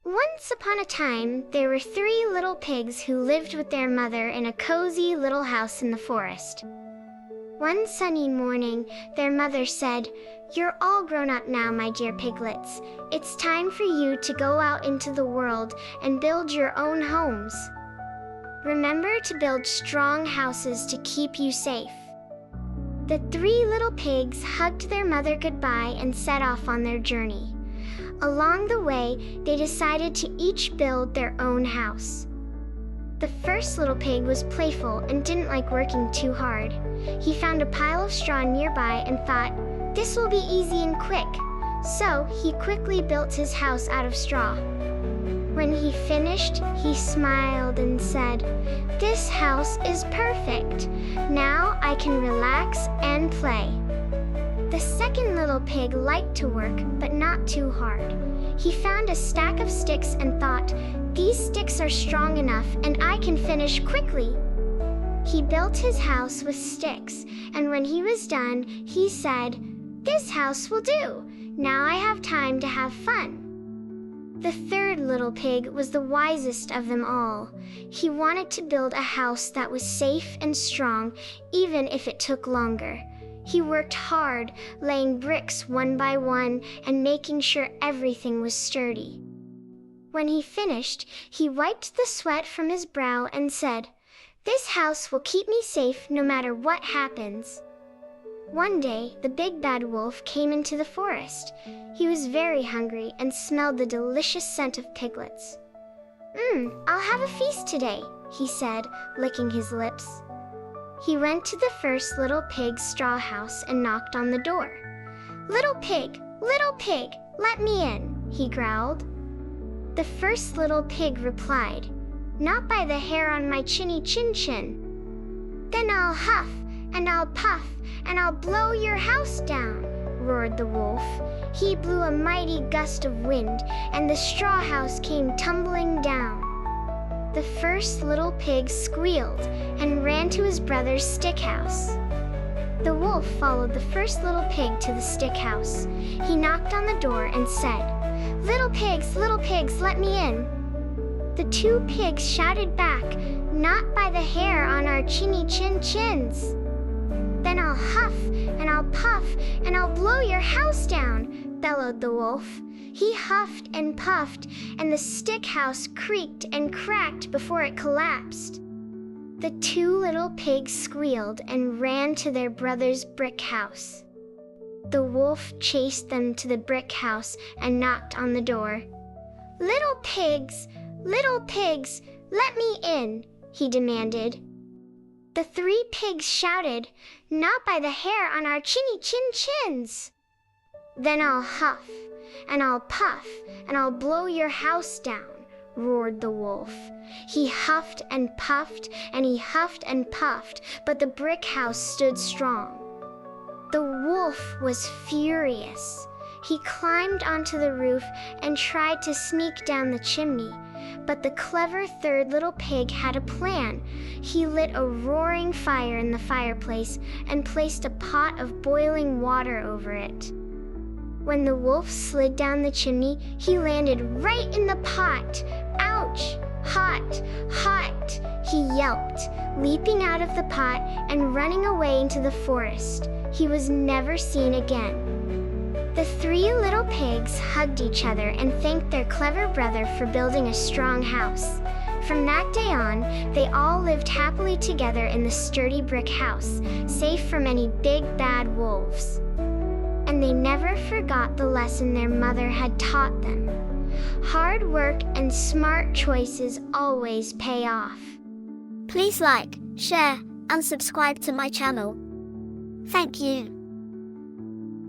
Once upon a time, there were three little pigs who lived with their mother in a cozy little house in the forest. One sunny morning, their mother said, "You're all grown up now, my dear piglets. It's time for you to go out into the world and build your own homes. Remember to build strong houses to keep you safe." The three little pigs hugged their mother goodbye and set off on their journey. Along the way, they decided to each build their own house. The first little pig was playful and didn't like working too hard. He found a pile of straw nearby and thought, "This will be easy and quick." So he quickly built his house out of straw. When he finished, he smiled and said, "This house is perfect. Now I can relax and play." The second little pig liked to work, but not too hard. He found a stack of sticks and thought, "These sticks are strong enough and I can finish quickly." He built his house with sticks, and when he was done, he said, "This house will do. Now I have time to have fun." The third little pig was the wisest of them all. He wanted to build a house that was safe and strong, even if it took longer. He worked hard, laying bricks one by one and making sure everything was sturdy. When he finished, he wiped the sweat from his brow and said, "This house will keep me safe no matter what happens." One day, the big bad wolf came into the forest. He was very hungry and smelled the delicious scent of piglets. I'll have a feast today," he said, licking his lips. He went to the first little pig's straw house and knocked on the door. Little pig, let me in," he growled. The first little pig replied, "Not by the hair on my chinny chin. Then I'll huff, and I'll puff, and I'll blow your house down," roared the wolf. He blew a mighty gust of wind, and the straw house came tumbling down. The first little pig squealed and ran to his brother's stick house. The wolf followed the first little pig to the stick house. He knocked on the door and said, little pigs, let me in." The two pigs shouted back, "Not by the hair on our chinny chins. Then I'll huff, and I'll puff, and I'll blow your house down," bellowed the wolf. He huffed and puffed, and the stick house creaked and cracked before it collapsed. The two little pigs squealed and ran to their brother's brick house. The wolf chased them to the brick house and knocked on the door. Little pigs, let me in," he demanded. The three pigs shouted, "Not by the hair on our chinny chins. Then I'll huff, and I'll puff, and I'll blow your house down," roared the wolf. He huffed and puffed, and he huffed and puffed, but the brick house stood strong. The wolf was furious. He climbed onto the roof and tried to sneak down the chimney, but the clever third little pig had a plan. He lit a roaring fire in the fireplace and placed a pot of boiling water over it. When the wolf slid down the chimney, he landed right in the pot. "Ouch! Hot! Hot!" he yelped, leaping out of the pot and running away into the forest. He was never seen again. The three little pigs hugged each other and thanked their clever brother for building a strong house. From that day on, they all lived happily together in the sturdy brick house, safe from any big bad wolves. And they never forgot the lesson their mother had taught them. Hard work and smart choices always pay off. Please like, share, and subscribe to my channel. Thank you.